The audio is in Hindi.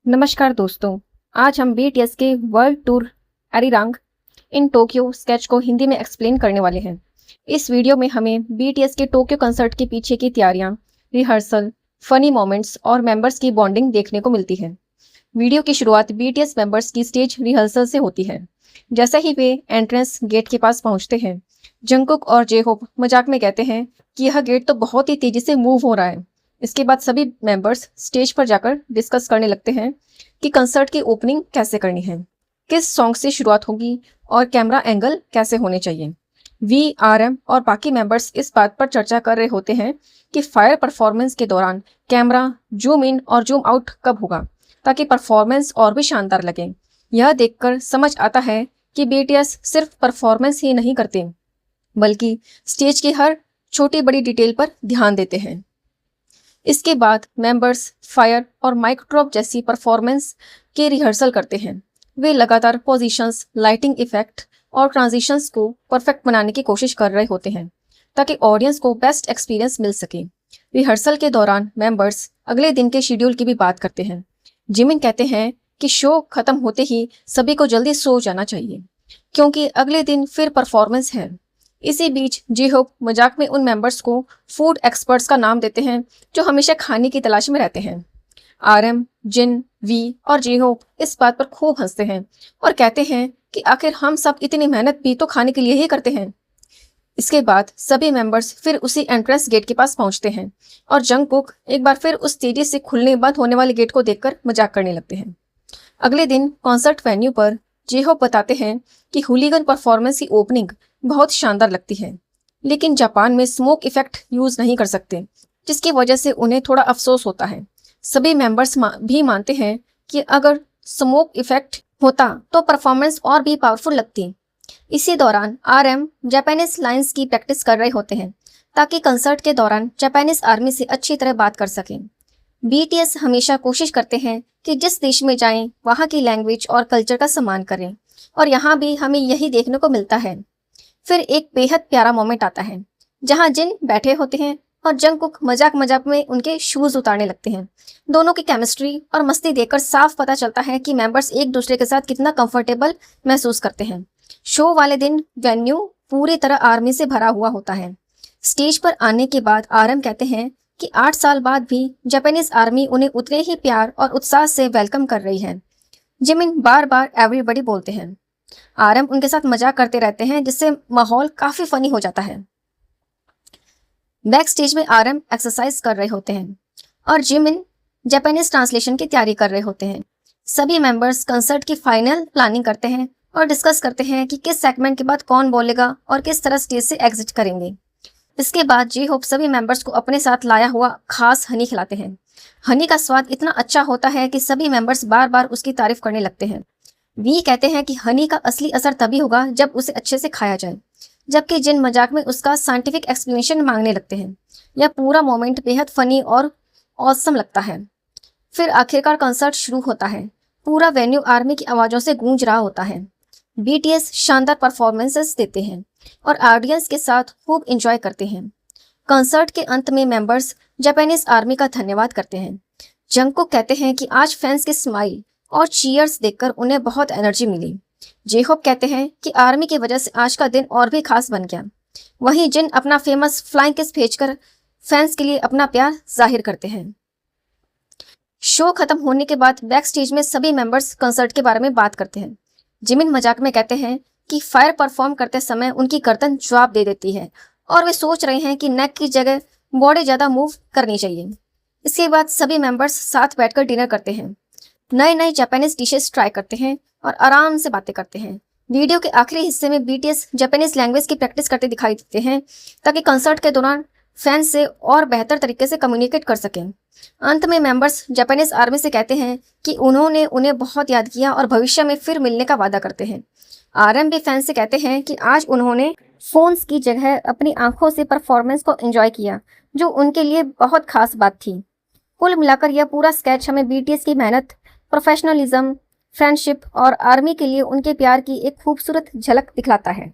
नमस्कार दोस्तों। आज हम बीटीएस के world tour Arirang in Tokyo sketch को हिंदी में एक्सप्लेन करने वाले हैं। इस वीडियो में हमें बीटीएस के टोक्यो कंसर्ट के पीछे की तैयारियां, रिहर्सल, फनी मोमेंट्स और मेंबर्स की बॉन्डिंग देखने को मिलती है। वीडियो की शुरुआत बीटीएस मेंबर्स की स्टेज रिहर्सल से होती है। जैसे ही वे एंट्रेंस गेट के पास पहुंचते हैं, जंगकुक और जेहोप मजाक में कहते हैं कि यह गेट तो बहुत ही तेजी से मूव हो रहा है। इसके बाद सभी मेंबर्स स्टेज पर जाकर डिस्कस करने लगते हैं कि कंसर्ट की ओपनिंग कैसे करनी है, किस सॉन्ग से शुरुआत होगी और कैमरा एंगल कैसे होने चाहिए। वीआरएम और बाकी मेंबर्स इस बात पर चर्चा कर रहे होते हैं कि फायर परफॉर्मेंस के दौरान कैमरा जूम इन और जूम आउट कब होगा ताकि परफॉर्मेंस और भी शानदार लगे। यह देखकर समझ आता है कि बीटीएस सिर्फ परफॉर्मेंस ही नहीं करते बल्कि स्टेज की हर छोटी बड़ी डिटेल पर ध्यान देते हैं। इसके बाद मेंबर्स फायर और माइक ड्रॉप जैसी परफॉर्मेंस के रिहर्सल करते हैं। वे लगातार पोजीशंस, लाइटिंग इफेक्ट और ट्रांजिशंस को परफेक्ट बनाने की कोशिश कर रहे होते हैं ताकि ऑडियंस को बेस्ट एक्सपीरियंस मिल सके। रिहर्सल के दौरान मेंबर्स अगले दिन के शेड्यूल की भी बात करते हैं। जिमिन कहते हैं कि शो खत्म होते ही सभी को जल्दी सो जाना चाहिए क्योंकि अगले दिन फिर परफॉर्मेंस है। इसी बीच जेहोप मजाक में उन मेंबर्स को फूड एक्सपर्ट्स का नाम देते हैं जो हमेशा खाने की तलाश में रहते हैं। आरएम, जिन, वी और जेहोप इस बात पर खूब हंसते हैं और कहते हैं कि आखिर हम सब इतनी मेहनत भी तो खाने के लिए ही करते हैं। इसके बाद सभी मेंबर्स फिर उसी एंट्रेंस गेट के पास पहुंचते हैं और जंगकुक एक बार फिर उस तेजी से खुलने बंद होने वाले गेट को देखकर मजाक करने लगते हैं। अगले दिन कॉन्सर्ट वेन्यू पर जेहोप बताते हैं कि हुलीगन परफॉर्मेंस की ओपनिंग बहुत शानदार लगती है, लेकिन जापान में स्मोक इफेक्ट यूज नहीं कर सकते, जिसकी वजह से उन्हें थोड़ा अफसोस होता है। सभी मेंबर्स भी मानते हैं कि अगर स्मोक इफेक्ट होता तो परफॉर्मेंस और भी पावरफुल लगती। इसी दौरान आरएम जापानीज लाइंस की प्रैक्टिस कर रहे होते हैं ताकि कंसर्ट के दौरान जापानीज आर्मी से अच्छी तरह बात कर सकें। बीटीएस हमेशा कोशिश करते हैं कि जिस देश में जाएं वहाँ की लैंग्वेज और कल्चर का सम्मान करें, और यहाँ भी हमें यही देखने को मिलता है। फिर एक बेहद प्यारा मोमेंट आता है जहाँ जिन बैठे होते हैं और जंगकुक मजाक मजाक में उनके शूज उतारने लगते हैं। दोनों की केमिस्ट्री और मस्ती देखकर साफ पता चलता है कि मेंबर्स एक दूसरे के साथ कितना कंफर्टेबल महसूस करते हैं। शो वाले दिन वेन्यू पूरी तरह आर्मी से भरा हुआ होता है। स्टेज पर आने के बाद आरएम कहते हैं कि 8 साल बाद भी जापानीज आर्मी उन्हें उतने ही प्यार और उत्साह से वेलकम कर रही है। जिमिन बार बार एवरीबॉडी बोलते हैं। आरएम उनके साथ मजाक करते रहते हैं जिससे माहौल काफी फनी हो जाता है। बैक स्टेज में आरएम एक्सरसाइज कर रहे होते हैं और जिमिन जापानीज ट्रांसलेशन की तैयारी कर रहे होते हैं। सभी मेंबर्स कंसर्ट की फाइनल प्लानिंग करते हैं और डिस्कस करते हैं कि किस सेगमेंट के बाद कौन बोलेगा और किस तरह स्टेज से एग्जिट करेंगे। इसके बाद जेहोप सभी मेंबर्स को अपने साथ लाया हुआ खास हनी खिलाते हैं। हनी का स्वाद इतना अच्छा होता है कि सभी मेंबर्स बार बार उसकी तारीफ करने लगते हैं। वी कहते हैं कि हनी का असली असर तभी होगा जब उसे अच्छे से खाया जाए, जबकि जिन मजाक में उसका साइंटिफिक एक्सप्लेनेशन मांगने लगते हैं। यह पूरा मोमेंट बेहद फनी और ऑसम लगता है। फिर आखिरकार कंसर्ट शुरू होता है। पूरा वेन्यू आर्मी की आवाज़ों से गूंज रहा होता है। बीटीएस शानदार परफॉर्मेंसेस देते हैं और ऑडियंस के साथ खूब एंजॉय करते हैं। कंसर्ट के अंत में मेंबर्स जापानीज आर्मी का धन्यवाद करते हैं। जंगकुक कहते हैं कि आज फैंस के स्माइल और चीयर्स देखकर उन्हें बहुत एनर्जी मिली। जेहोप कहते हैं कि आर्मी की वजह से आज का दिन और भी खास बन गया। वहीं जिन अपना फेमस फ्लाइंग किस भेजकर फैंस के लिए अपना प्यार जाहिर करते हैं। शो खत्म होने के बाद बैक स्टेज में सभी मेंबर्स कंसर्ट के बारे में बात करते हैं। जिमिन मजाक में कहते हैं कि फायर परफॉर्म करते समय उनकी गर्दन जवाब दे देती है और वे सोच रहे हैं कि नेक की जगह बॉडी ज़्यादा मूव करनी चाहिए। इसके बाद सभी मेंबर्स साथ बैठकर डिनर करते हैं, नए नए जापानीज डिशेस ट्राई करते हैं और आराम से बातें करते हैं। वीडियो के आखिरी हिस्से में बीटीएस जापानीज लैंग्वेज की प्रैक्टिस करते दिखाई देते हैं ताकि कंसर्ट के दौरान फैंस से और बेहतर तरीके से कम्युनिकेट कर सकें। अंत में मेंबर्स जापानीज आर्मी से कहते हैं कि उन्होंने उन्हें बहुत याद किया और भविष्य में फिर मिलने का वादा करते हैं। आरएम भी फैंस से कहते हैं कि आज उन्होंने फोन्स की जगह अपनी आंखों से परफॉर्मेंस को एंजॉय किया, जो उनके लिए बहुत खास बात थी। कुल मिलाकर यह पूरा स्केच हमें बीटीएस की मेहनत, प्रोफेशनलिज्म, फ्रेंडशिप और आर्मी के लिए उनके प्यार की एक खूबसूरत झलक दिखलाता है।